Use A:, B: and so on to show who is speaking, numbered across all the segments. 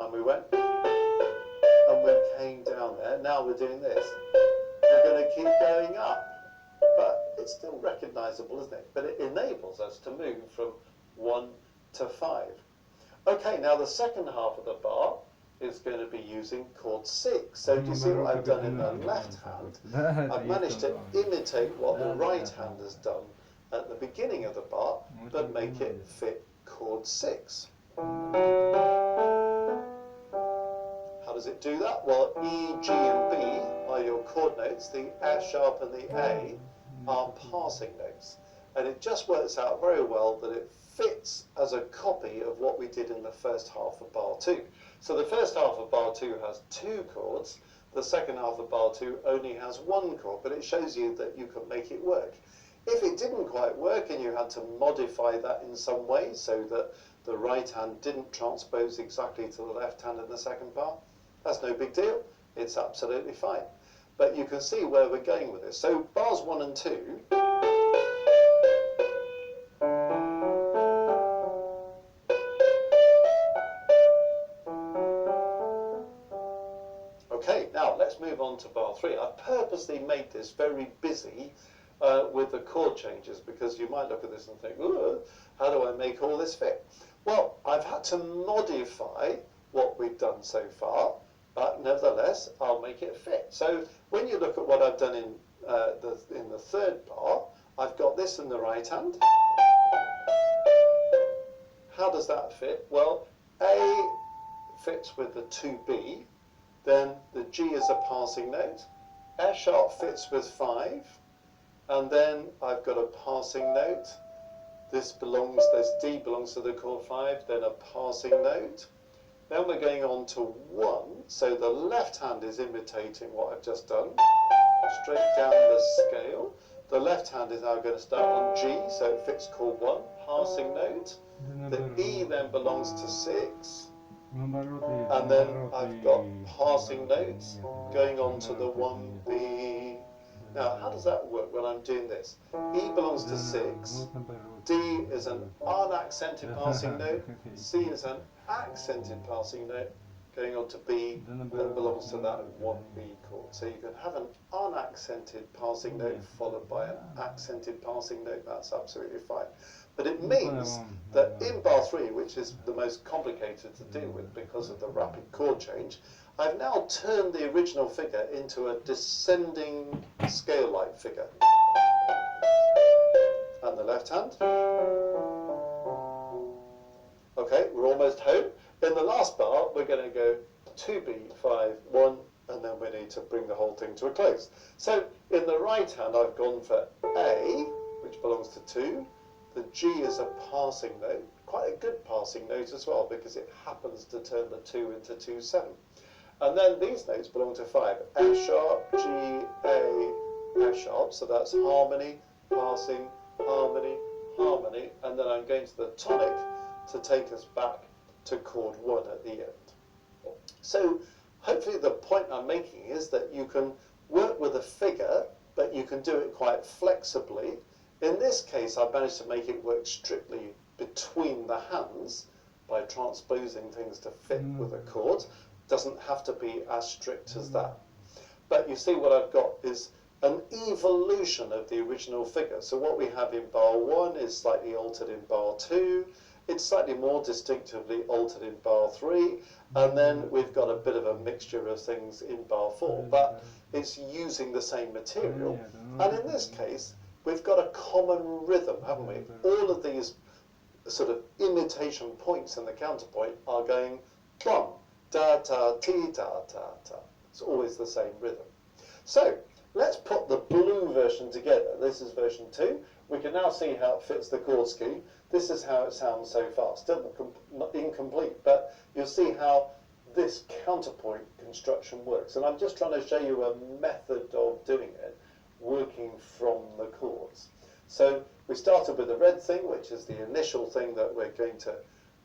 A: and we went, and we came down there. Now we're doing this. We're going to keep going up, but it's still recognizable, isn't it? But it enables us to move from 1 to 5. Okay, now the second half of the bar is going to be using chord 6. So do you see what I've done in the left hand? I've managed to imitate what the right hand has done at the beginning of the bar, but make it fit chord 6. How does it do that? Well, E, G and B are your chord notes. The F sharp and the A are passing notes. And it just works out very well that it fits as a copy of what we did in the first half of bar 2. So the first half of bar 2 has 2 chords. The second half of bar 2 only has 1 chord, but it shows you that you can make it work. If it didn't quite work and you had to modify that in some way so that the right hand didn't transpose exactly to the left hand in the second bar, that's no big deal. It's absolutely fine. But you can see where we're going with this. So bars 1 and 2. Okay, now let's move on to bar 3. I've purposely made this very busy with the chord changes, because you might look at this and think, ooh, how do I make all this fit? Well, I've had to modify what we've done so far, but nevertheless, I'll make it fit. So when you look at what I've done in the third bar, I've got this in the right hand. How does that fit? Well, A fits with the 2B, then the G is a passing note, F sharp fits with 5, and then I've got a passing note. This D belongs to the chord 5, then a passing note. Then we're going on to 1, so the left hand is imitating what I've just done, straight down the scale. The left hand is now going to start on G, so it fits chord 1, passing note. The E then belongs to 6, and then I've got passing notes going on to the 1B. Now, how does that work when I'm doing this? E belongs to 6, D is an unaccented passing note, C is an accented passing note, going on to B, that belongs to that 1B chord. So you can have an unaccented passing note followed by an accented passing note, that's absolutely fine. But it means that in bar 3, which is the most complicated to deal with because of the rapid chord change, I've now turned the original figure into a descending scale-like figure. And the left hand. Okay, we're almost home. In the last bar, we're going to go 2B, 5, 1, and then we need to bring the whole thing to a close. So in the right hand, I've gone for A, which belongs to 2. The G is a passing note, quite a good passing note as well, because it happens to turn the 2 into 2, 7. And then these notes belong to 5. F sharp, G, A, F sharp, so that's harmony, passing, harmony, harmony, and then I'm going to the tonic to take us back to chord 1 at the end. So hopefully the point I'm making is that you can work with a figure, but you can do it quite flexibly. In this case, I've managed to make it work strictly between the hands by transposing things to fit with the chords. Doesn't have to be as strict as that. But you see what I've got is an evolution of the original figure. So what we have in bar 1 is slightly altered in bar 2. It's slightly more distinctively altered in bar 3. And then we've got a bit of a mixture of things in bar 4. But it's using the same material. And in this case, we've got a common rhythm, haven't we? All of these sort of imitation points in the counterpoint are going plum, da, ta, ti, ta, ta, ta. It's always the same rhythm. So let's put the blue version together. This is version 2. We can now see how it fits the chord scheme. This is how it sounds so far. Still incomplete, but you'll see how this counterpoint construction works. And I'm just trying to show you a method of doing it, working from the chords. So we started with the red thing, which is the initial thing that we're going to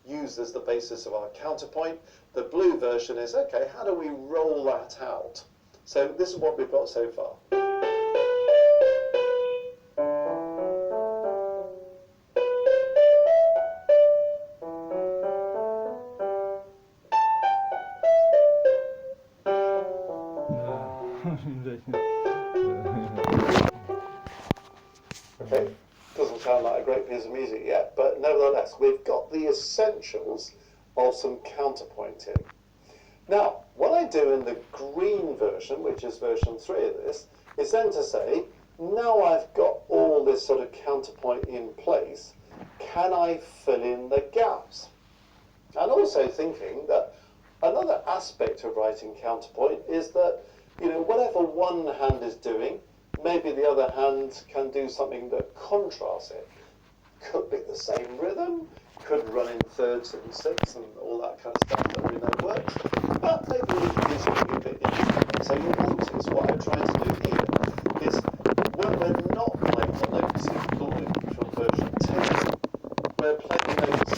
A: use as the basis of our counterpoint. The blue version is, okay, how do we roll that out? So this is what we've got so far. Okay, doesn't sound like a great piece of music yet, but nevertheless, we've got the essentials of some counterpointing. Now, what I do in the green version, which is version 3 of this, is then to say, now I've got all this sort of counterpoint in place, can I fill in the gaps? And also thinking that another aspect of writing counterpoint is that, whatever one hand is doing, maybe the other hand can do something that contrasts it. Could be the same rhythm, could run in thirds and sixths and all that kind of stuff that we know works, but maybe we can do something a bit different. So you'll notice what I'm trying to do here is when we're not playing the notes in blue from version 2, we're playing notes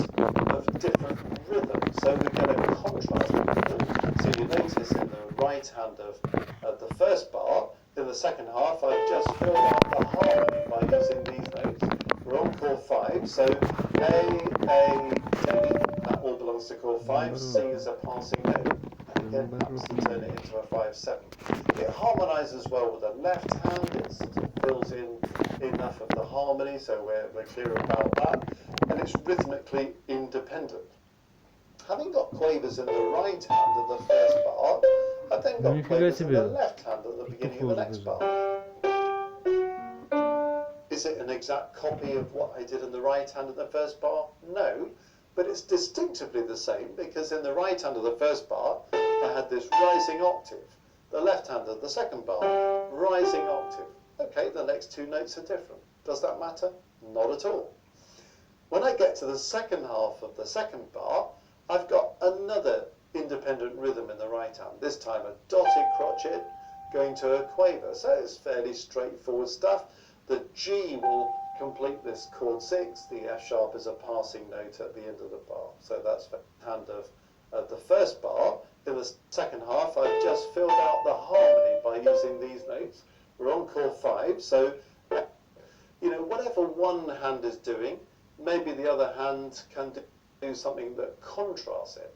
A: of different rhythms, so we get a contrasting rhythm. So you notice in the right hand of the first bar, in the second half, I've just filled out the harmony by using these notes. We're on chord 5, so A, D, that all belongs to chord 5, C is a passing note, and again happens to turn it into a 5/7. It harmonises well with the left hand, it sort of fills in enough of the harmony, so we're clear about that, and it's rhythmically independent. Having got quavers in the right hand of the first bar, I've then got quavers in the left hand at the beginning of the next bar. Is it an exact copy of what I did in the right hand of the first bar? No, but it's distinctively the same because in the right hand of the first bar, I had this rising octave. The left hand of the second bar, rising octave. Okay, the next two notes are different. Does that matter? Not at all. When I get to the second half of the second bar, I've got another independent rhythm in the right hand. This time a dotted crotchet going to a quaver. So it's fairly straightforward stuff. The G will complete this chord 6. The F sharp is a passing note at the end of the bar. So that's the hand of the first bar. In the second half, I've just filled out the harmony by using these notes. We're on chord 5. So, whatever one hand is doing, maybe the other hand can do something that contrasts it.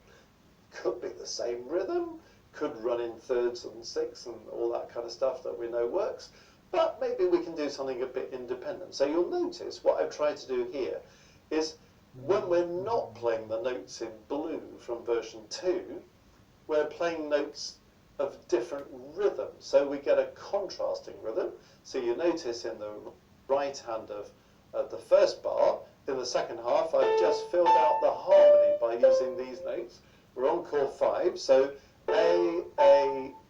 A: Could be the same rhythm, could run in thirds and sixths and all that kind of stuff that we know works, but maybe we can do something a bit independent. So you'll notice what I've tried to do here is when we're not playing the notes in blue from version 2, we're playing notes of different rhythms. So we get a contrasting rhythm. So you notice in the right hand of the first bar, in the second half, I've just filled out the harmony by using these notes. We're on chord 5, so A,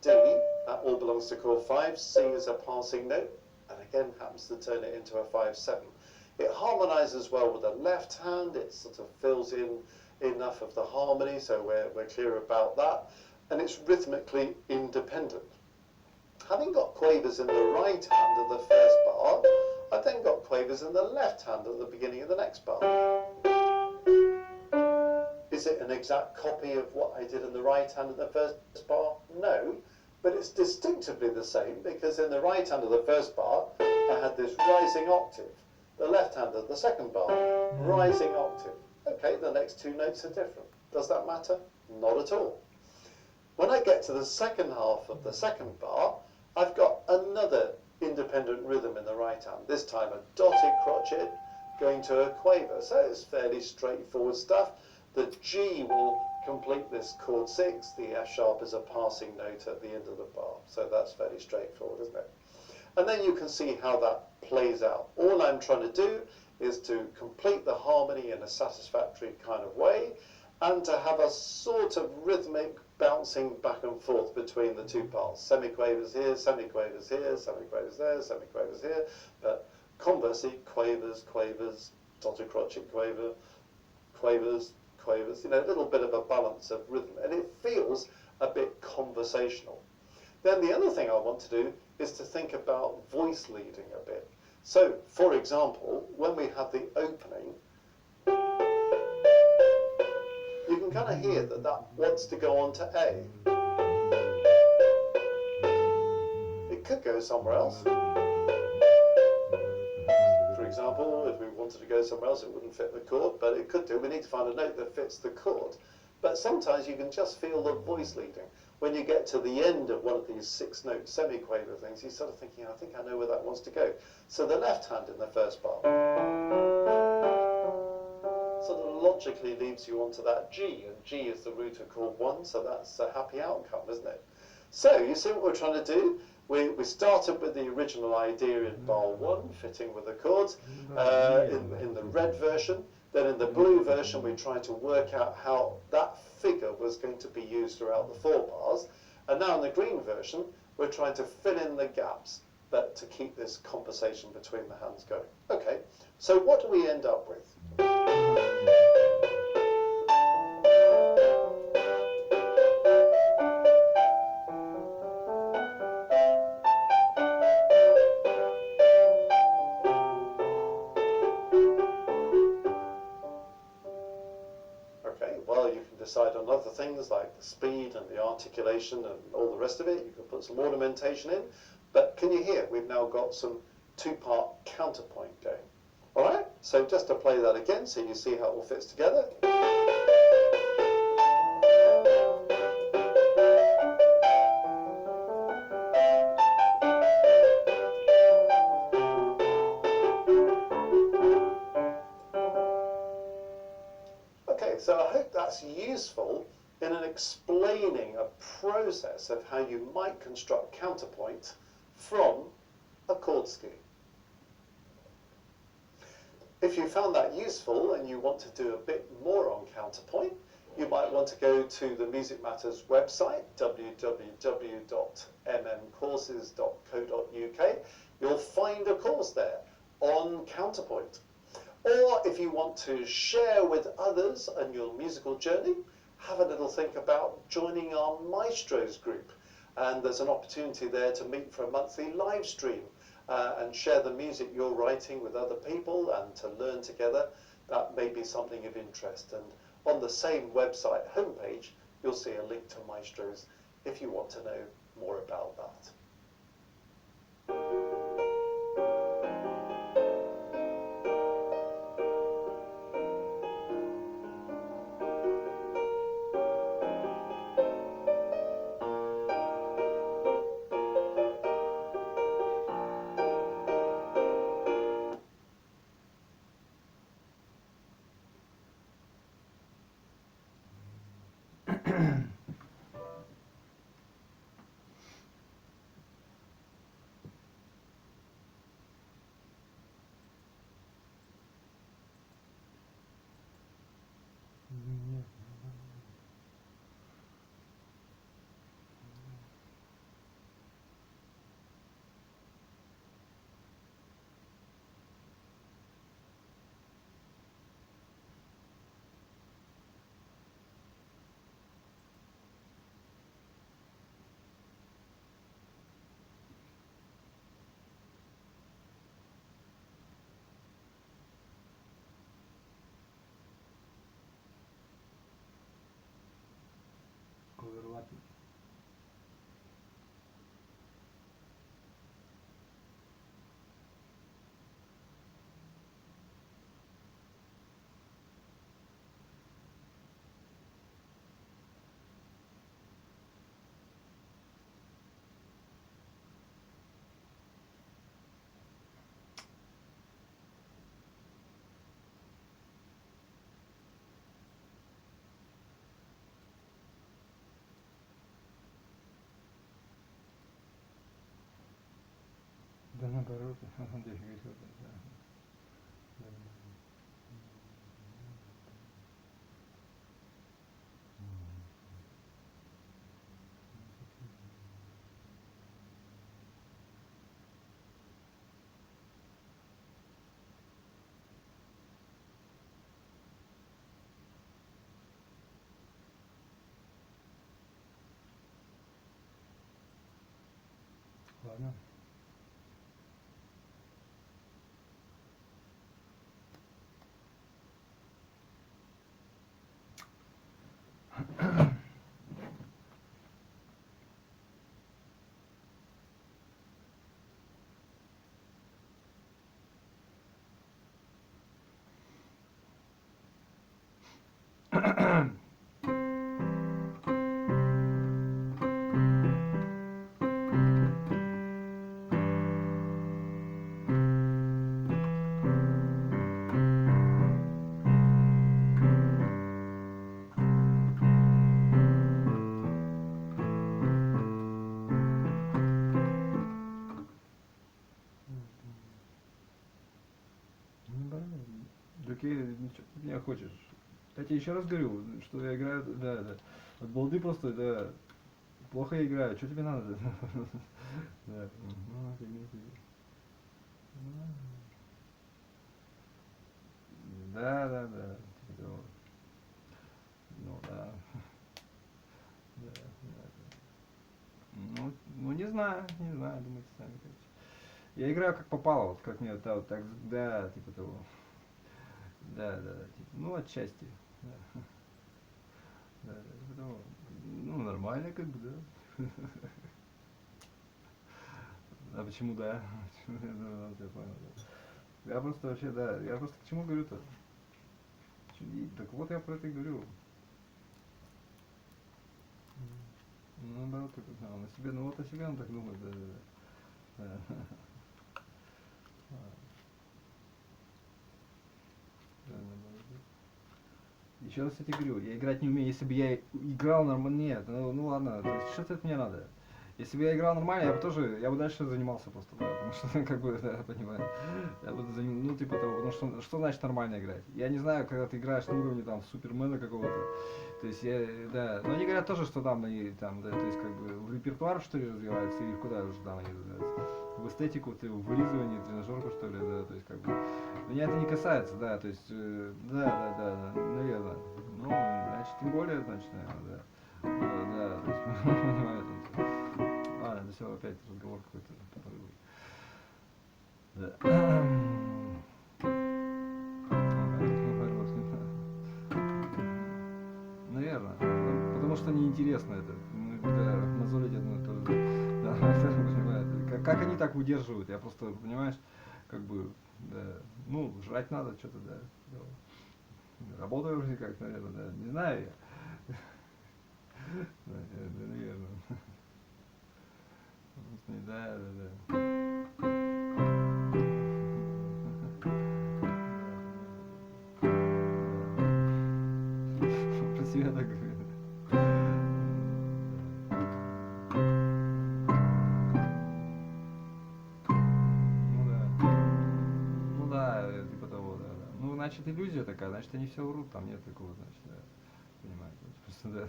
A: D, that all belongs to chord 5, C is a passing note, and again happens to turn it into a 5/7. It harmonises well with the left hand, it sort of fills in enough of the harmony, so we're clear about that, and it's rhythmically independent. Having got quavers in the right hand of the first bar, I've then got quavers in the left hand at the beginning of the next bar. Is it an exact copy of what I did in the right hand of the first bar? No, but it's distinctively the same because in the right hand of the first bar, I had this rising octave. The left hand of the second bar, rising octave. Okay, the next two notes are different. Does that matter? Not at all. When I get to the second half of the second bar, I've got another independent rhythm in the right hand. This time a dotted crotchet going to a quaver. So it's fairly straightforward stuff. The G will complete this chord 6. The F sharp is a passing note at the end of the bar. So that's fairly straightforward, isn't it? And then you can see how that plays out. All I'm trying to do is to complete the harmony in a satisfactory kind of way and to have a sort of rhythmic bouncing back and forth between the two parts. Semiquavers here, semiquavers here, semiquavers there, semiquavers here, but conversely, quavers, quavers, dotted crotchet quaver, quavers, quavers, a little bit of a balance of rhythm, and it feels a bit conversational. Then the other thing I want to do is to think about voice leading a bit. So, for example, when we have the opening, you can kind of hear that wants to go on to A. It could go somewhere else. For example, if we wanted to go somewhere else, it wouldn't fit the chord, but it could do. We need to find a note that fits the chord. But sometimes you can just feel the voice leading. When you get to the end of one of these 6-note semiquaver things, you start thinking, I think I know where that wants to go. So the left hand in the first bar sort of logically leads you onto that G, and G is the root of chord 1, so that's a happy outcome, isn't it? So you see what we're trying to do? We started with the original idea in bar 1, fitting with the chords, in the red version. Then in the blue version, we tried to work out how that figure was going to be used throughout the 4 bars. And now in the green version, we're trying to fill in the gaps, but to keep this conversation between the hands going. Okay, so what do we end up with? Decide on other things like the speed and the articulation and all the rest of it. You can put some ornamentation in. But can you hear? We've now got some 2-part counterpoint going. All right? So just to play that again so you see how it all fits together. So I hope that's useful in explaining a process of how you might construct counterpoint from a chord scheme. If you found that useful and you want to do a bit more on counterpoint, you might want to go to the Music Matters website, www.mmcourses.co.uk. You'll find a course there on counterpoint. Or if you want to share with others on your musical journey, have a little think about joining our Maestros group. And there's an opportunity there to meet for a monthly live stream and share the music you're writing with other people and to learn together. That may be something of interest. And on the same website homepage, you'll see a link to Maestros if you want to know more about that.
B: Да наоборот, здесь ладно. меня хочешь? Я тебе еще раз говорю, что я играю, да. От балды просто, да. Плохо я играю, что тебе надо? Да. Да. Ну да. Ну не знаю, думайте сами, короче. Я играю как попало, вот как мне вот так, да, типа того. Да, типа, ну отчасти. Да, типа того. Ну нормально как бы, да. А почему да? Я понял, да. Я просто вообще, да, я просто к чему говорю-то? Так вот я про это и говорю. Ну, наоборот, как на себе, ну вот о себе он так думает, да. Еще раз я тебе говорю, я играть не умею, если бы я играл нормально, нет, ну ладно, то есть что-то это мне надо. Если бы я играл нормально, я бы дальше занимался просто, да, потому что, как бы, да, понимаю, я буду ну, типа того, потому что значит нормально играть? Я не знаю, когда ты играешь на уровне, там, супермена какого-то, то есть да, но они говорят тоже, что там, они, там, да, то есть, как бы, в репертуар, что ли, развиваются, или куда уже там они развиваются, в эстетику, в вылизывание, тренажерку, что ли, да, то есть, как бы, меня это не касается, да, то есть, да, наверное, ну, значит, тем более, значит, наверное, да, то есть, понимаете. Ладно, это все опять разговор какой-то тупорылый. Да. Наверное. Потому что неинтересно это. Да, мозолить одно и то же. Да, как они так удерживают? Я просто, понимаешь, как бы, да, ну, жрать надо, что-то, да. Работаю вроде как, наверное, да. Не знаю я. Наверное. Да. Про себя так говорю. Ну да, типа того, да. Ну, значит, иллюзия такая, значит, они все врут, там нет такого, значит, да. Понимаете, просто, да.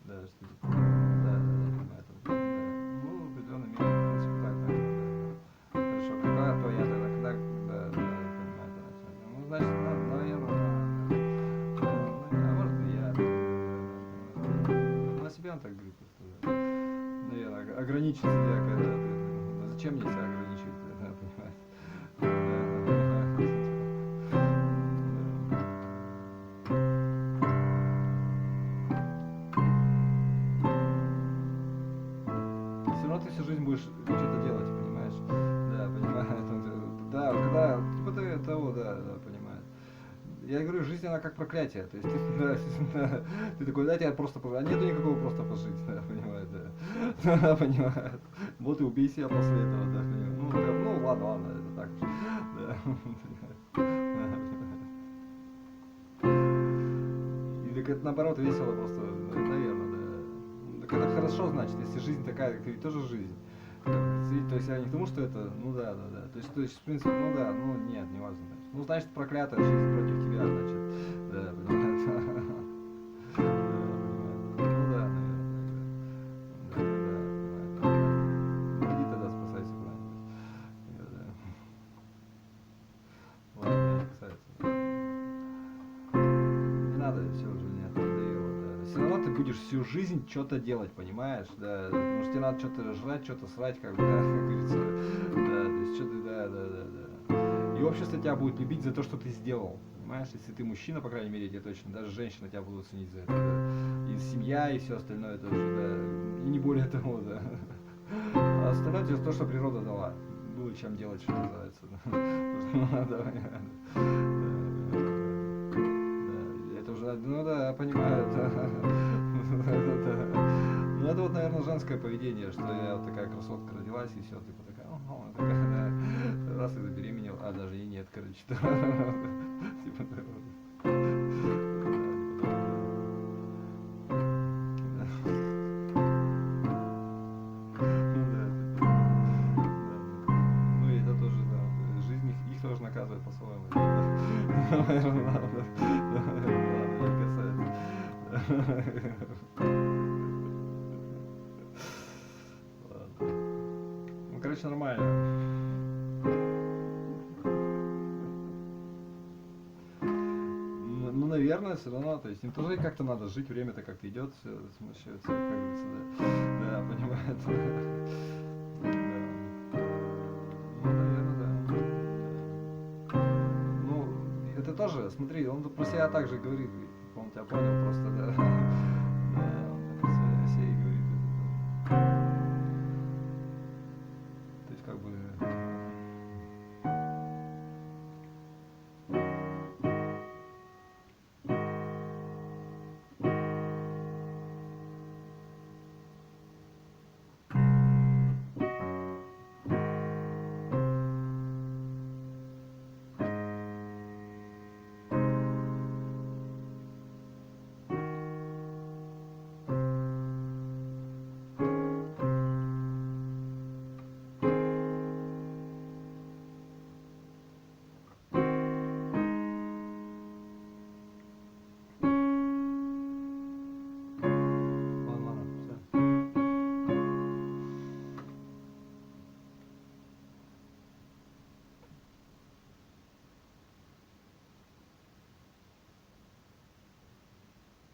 B: Да, что типа, да, понимаю, да. Ну, в определенной мере, в принципе, так, наверное, да. Хорошо, когда, то я тогда, когда, да, понимаю, да, ну, значит, наверное, а может и я, на себя он так говорит, просто, да. Наверное, ограничиться я, когда, зачем мне себя ограничивать, да, понимаете, всю жизнь будешь что-то делать, понимаешь? Да, понимаю. Да, когда, типа того, да, понимаю. Я говорю, жизнь она как проклятие. То есть да, ты такой, да, тебя просто а нету никакого просто пожить, да, понимаю, да. Понимаю. Вот и убей себя после этого, да, понимаю. Ну ладно, это так уж. Да. Или это наоборот весело просто, наверное, да. Так это хорошо, значит, если жизнь такая, как и тоже жизнь. То есть я не к тому, что это, ну да. То есть, в принципе, ну да, ну нет, не важно, значит. Ну, значит, проклятая жизнь против тебя, значит. Да, понимаешь? Ну да, наверное, да. Иди тогда спасайся куда-нибудь. Ладно, не касается. Не надо, все уже, нет, надоело, да. Все равно ты будешь всю жизнь что-то делать, понимаешь, да, потому что тебе надо что-то жрать, что-то срать, как бы, да, как говорится, да, то есть что-то, да. И общество тебя будет любить за то, что ты сделал, понимаешь, если ты мужчина, по крайней мере, тебе точно, даже женщины тебя будут ценить за это, да, и семья, и все остальное тоже, да, и не более того, да. А остальное тебе то, что природа дала, было чем делать, что называется, да. Это уже, ну да, я понимаю, да. Ну это вот, наверное, женское поведение, что я вот такая красотка родилась, и все, типа такая, раз и забеременел, а даже и нет, короче, типа ну и это тоже, да, жизнь их тоже наказывает по-своему. короче, нормально. Ну, наверное, все равно, то есть им тоже как-то надо жить, время-то как-то идет, все смущается, как говорится, да. Да, понимает. Да. Ну, наверное, да. Ну, это тоже, смотри, он про себя так же говорит, он тебя понял просто, да. Да, он про себя и говорит. То есть, как бы...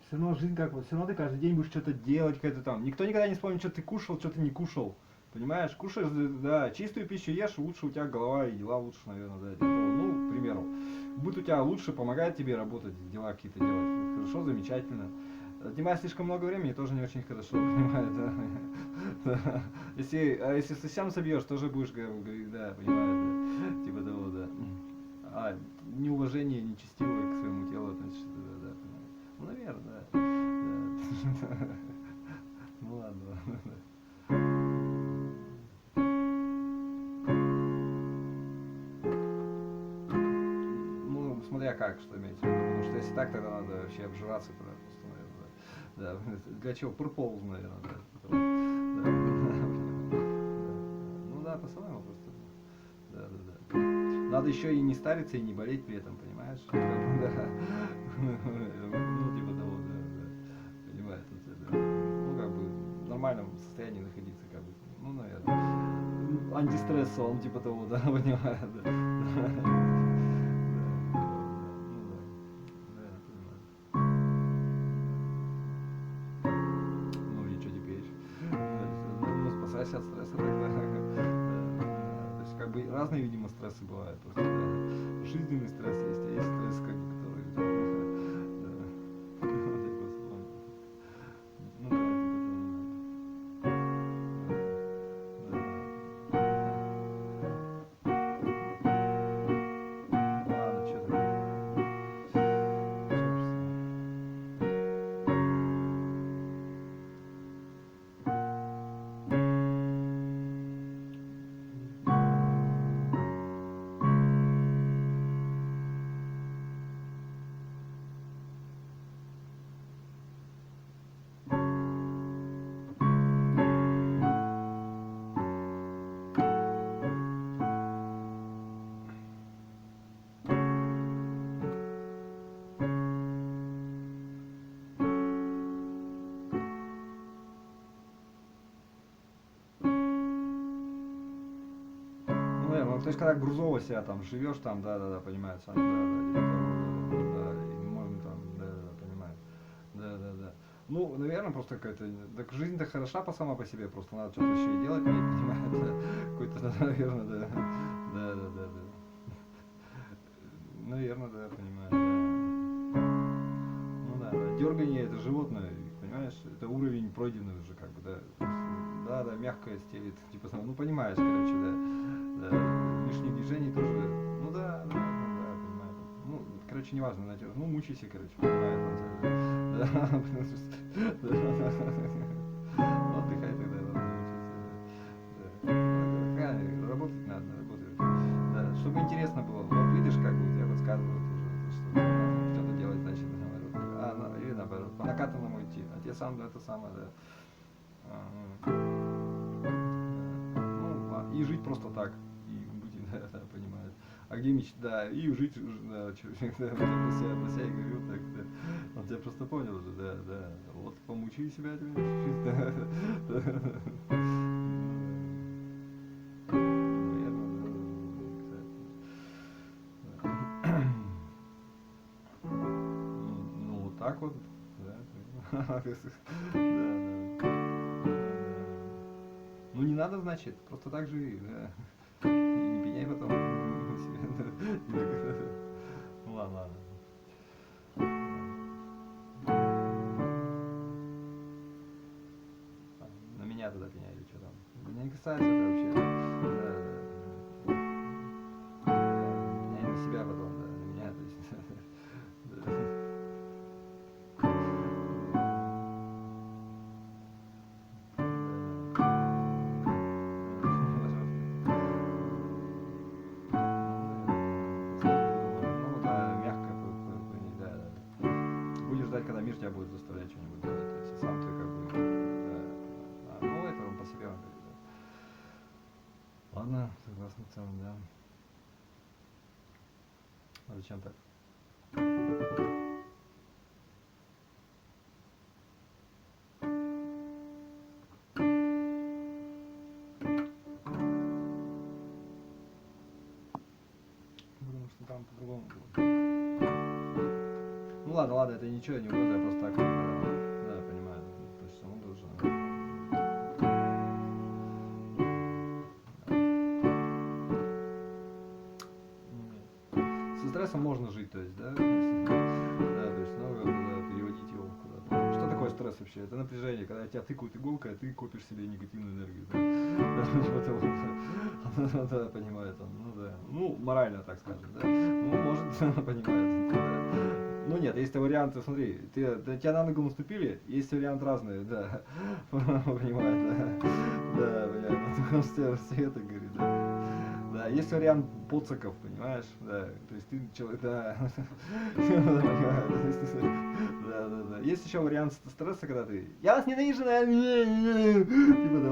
B: Все равно жизнь как бы, все равно ты каждый день будешь что-то делать, какое-то там. Никто никогда не вспомнит, что ты кушал, что ты не кушал. Понимаешь, кушаешь, да, чистую пищу ешь, лучше у тебя голова и дела лучше, наверное, да. Ну, к примеру. Будет у тебя лучше, помогает тебе работать, дела какие-то делать. Хорошо, замечательно. Отнимает слишком много времени, тоже не очень хорошо, понимаешь, да. Если совсем собьешь, тоже будешь говорить, да, понимаешь, да. Типа того, да. А неуважение нечестивое к своему телу, значит, да, понимаешь. Ну, наверное, да. Ну ладно, ладно. Ну, смотря как, что иметь в виду. Потому что если так, тогда надо вообще обжираться, тогда просто, наверное, да. Для чего? Пурполз, наверное, да. Ну да, по-своему просто. Да. Надо еще и не стариться, и не болеть при этом, понимаешь? Да. Ну, типа того, да. Понимаешь, да. Ну, как бы в нормальном состоянии находиться, как бы. Ну, наверное. Антистрессовым, типа того, да, понимаешь, да. Ну и что теперь? Ну, спасайся от стресса тогда. То есть, как бы разные, видимо, стрессы бывают. Просто, да. Жизненный стресс есть, а есть стресс, как бы, который... Ну, то есть, когда грузово себя там живешь, там, да, понимаешь, да, и можно там, да, понимаешь, да. Ну, наверное, просто какая-то, так жизнь-то хороша сама по себе, просто надо что-то еще и делать, понимаешь, да, какой-то, наверное, да. Наверное, да, понимаю, да. Ну да, дергание это животное, понимаешь, это уровень пройденный уже, как бы, да, мягкое стелит, типа, ну, понимаешь, короче, да, лишних движений тоже, ну да, понимаю, ну, короче, неважно, ну, мучайся, короче, понимаю, отдыхай тогда, мучайся, работать надо, да, чтобы интересно было, вот видишь, как бы у тебя подсказывают уже, что надо что-то делать, значит, наоборот, или наоборот, по накатанному идти, а тебе сам, это самое, да, ну, и жить просто так, и быть, да, понимаешь, а где мечта, да, и жить, да, человек, да, про себя и говорил, так, да, он тебя просто понял уже, да, вот, помучи себя, да. Ну не надо, значит, просто так живи, да. И не пеняй потом себе. Ну ладно, ладно. На меня тогда пеняй или что там. Меня не касается это вообще. Да. Пеняй на себя потом, да, на меня, то есть. Когда мир тебя будет заставлять что-нибудь делать, то есть сам ты как бы, ну это он по себе он говорит, да. Ладно, согласен в целом, да. А зачем так? Потому что там по-другому было. Ну ладно, ладно, это ничего не угроза, я просто так, да, понимаю, то есть он должен. Со стрессом можно жить, то есть, да, то есть, надо переводить его куда-то. Что такое стресс вообще? Это напряжение, когда тебя тыкают иголкой, а ты копишь себе негативную энергию, да, да, понимает он, ну да, ну морально, так скажем, да, ну может, понимает, да. Ну нет, есть варианты, смотри, тебя на ногу наступили, есть вариант разные, да, понимает, да, понимает, все это говорит, да, есть вариант поциков, понимаешь, да, то есть ты человек, да, да, есть еще вариант стресса, когда ты, я вас ненавижу, типа,